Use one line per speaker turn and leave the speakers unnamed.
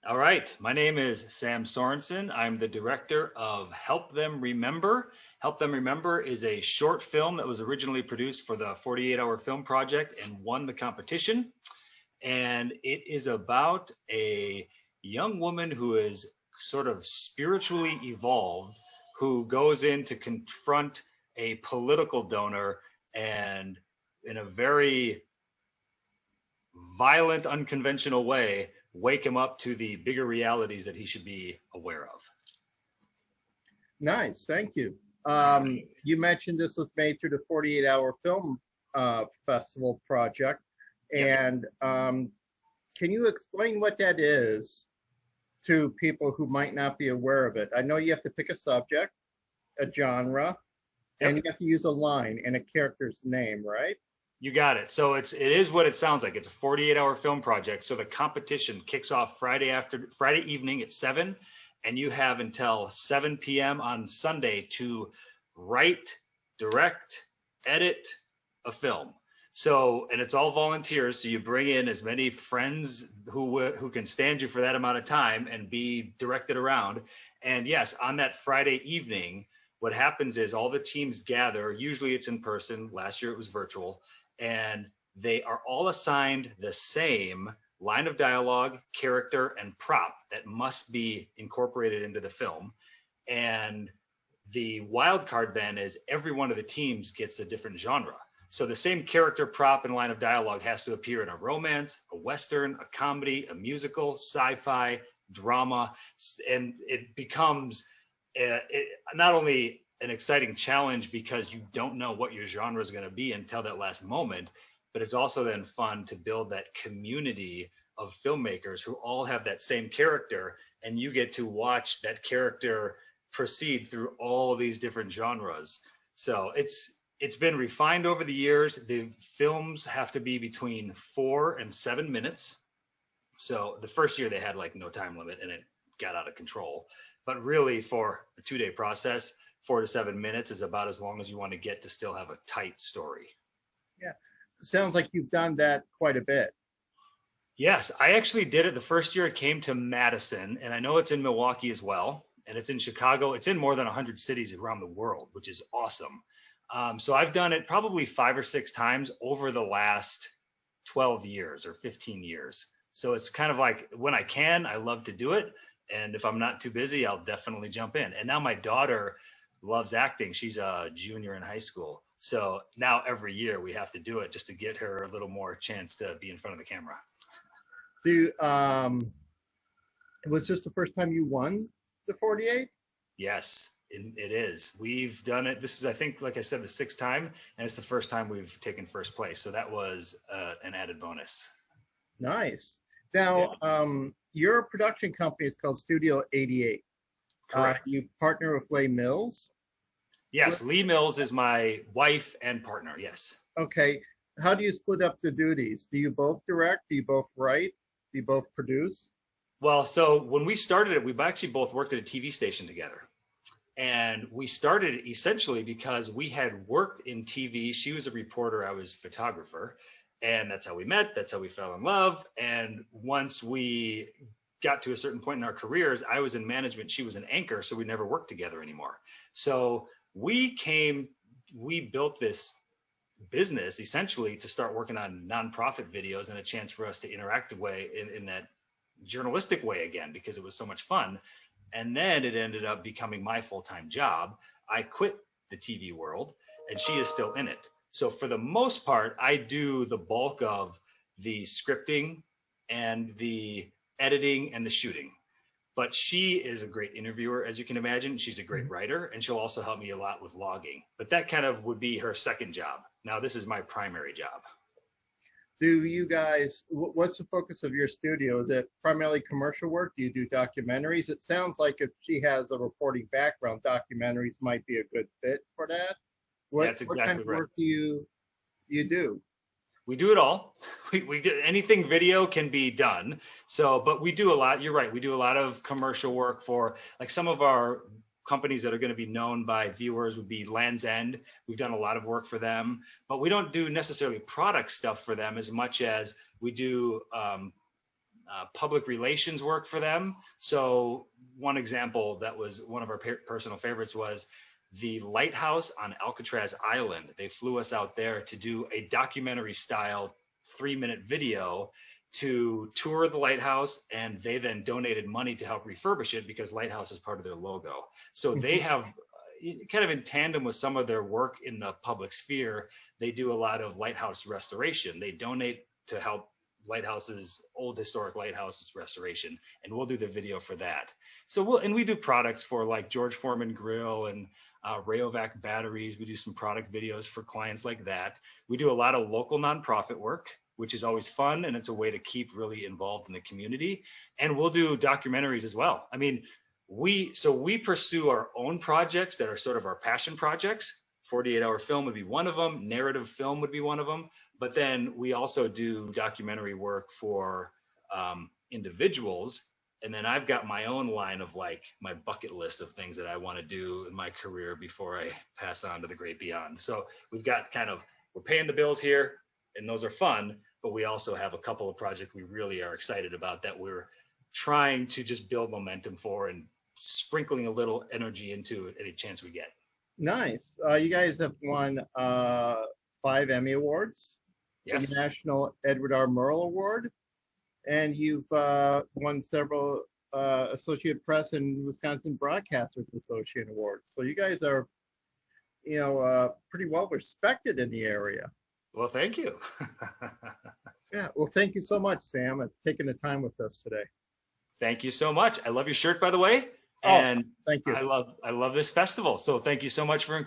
All right, my name is Sam Sorenson. I'm the director of Help Them Remember. Help Them Remember is a short film that was originally produced for the 48-hour film project and won the competition. And it is about a young woman who is sort of spiritually evolved, who goes in to confront a political donor and in a very violent, unconventional way, wake him up to the bigger realities that he should be aware of.
Nice, thank you. You mentioned this was made through the 48-hour film festival project.
Yes.
And can you explain what that is to people who might not be aware of it? I know you have to pick a subject, a genre,
Yep.
and you have to use a line and a character's name, right?
You got it. So it is what it sounds like. It's a 48-hour film project. So the competition kicks off Friday evening at 7, and you have until 7 p.m. on Sunday to write, direct, edit a film. So, and it's all volunteers. So you bring in as many friends who can stand you for that amount of time and be directed around. And yes, on that Friday evening, what happens is all the teams gather. Usually it's in person. Last year it was virtual. And they are all assigned the same line of dialogue, character, and prop that must be incorporated into the film. And the wild card then is every one of the teams gets a different genre. So the same character, prop, and line of dialogue has to appear in a romance, a Western, a comedy, a musical, sci-fi, drama, and it becomes not only an exciting challenge because you don't know what your genre is going to be until that last moment, but it's also then fun to build that community of filmmakers who all have that same character, and you get to watch that character proceed through all these different genres. So it's been refined over the years. The films have to be between 4 and 7 minutes. So the first year they had like no time limit and it got out of control. But really for a 2-day process, 4 to 7 minutes is about as long as you want to get to still have a tight story.
Yeah, sounds like you've done that quite a bit.
Yes, I actually did it the first year it came to Madison, and I know it's in Milwaukee as well, and it's in Chicago. It's in more than 100 cities around the world, which is awesome. So I've done it probably 5 or 6 times over the last 12 years or 15 years. So it's kind of like when I can, I love to do it. And if I'm not too busy, I'll definitely jump in. And now my daughter loves acting. She's a junior in high school. So now every year we have to do it just to get her a little more chance to be in front of the camera.
Was this the first time you won the 48?
Yes, it is. We've done it. This is, I think, like I said, the 6th time, and it's the first time we've taken first place. So that was an added bonus.
Nice. Now, your production company is called Studio 88.
Correct.
You partner with Leigh Mills?
Yes, Leigh Mills is my wife and partner, yes.
Okay. How do you split up the duties? Do you both direct? Do you both write? Do you both produce?
Well, so when we started it, we actually both worked at a TV station together. And we started it essentially because we had worked in TV. She was a reporter, I was a photographer. And that's how we met. That's how we fell in love. And once we got to a certain point in our careers, I was in management, she was an anchor, so we never worked together anymore. So we built this business essentially to start working on nonprofit videos and a chance for us to interact in that journalistic way again, because it was so much fun. And then it ended up becoming my full-time job. I quit the TV world and she is still in it. So for the most part, I do the bulk of the scripting and the editing and the shooting. But she is a great interviewer, as you can imagine. She's a great writer, and she'll also help me a lot with logging. But that kind of would be her second job. Now, this is my primary job.
Do you guys, what's the focus of your studio? Is it primarily commercial work? Do you do documentaries? It sounds like if she has a reporting background, documentaries might be a good fit for that.
That's exactly
what kind of work do you do?
We do it all. We do anything video can be done. So, but we do a lot. You're right. We do a lot of commercial work for like some of our companies that are going to be known by viewers would be Land's End. We've done a lot of work for them, but we don't do necessarily product stuff for them as much as we do public relations work for them. So one example that was one of our personal favorites was the lighthouse on Alcatraz Island. They flew us out there to do a documentary style 3-minute video to tour the lighthouse, and they then donated money to help refurbish it because lighthouse is part of their logo. So they have kind of in tandem with some of their work in the public sphere, they do a lot of lighthouse restoration. They donate to help lighthouses, old historic lighthouses restoration, and we'll do the video for that. So we do products for like George Foreman Grill and Rayovac batteries. We do some product videos for clients like that. We do a lot of local nonprofit work, which is always fun, and it's a way to keep really involved in the community. And we'll do documentaries as well. I mean, we pursue our own projects that are sort of our passion projects. 48-hour film would be one of them. Narrative film would be one of them. But then we also do documentary work for individuals. And then I've got my own line of like my bucket list of things that I want to do in my career before I pass on to the great beyond. So we've got we're paying the bills here, and those are fun. But we also have a couple of projects we really are excited about that we're trying to just build momentum for and sprinkling a little energy into any chance we get.
Nice. You guys have won 5 Emmy Awards,
Yes.
the National Edward R. Murrow Award, and you've won several Associated Press and Wisconsin Broadcasters Association Awards. So you guys are, pretty well respected in the area.
Well, thank you.
Yeah. Well, thank you so much, Sam, for taking the time with us today.
Thank you so much. I love your shirt, by the way.
Oh,
And
thank you.
I love this festival. So thank you so much for including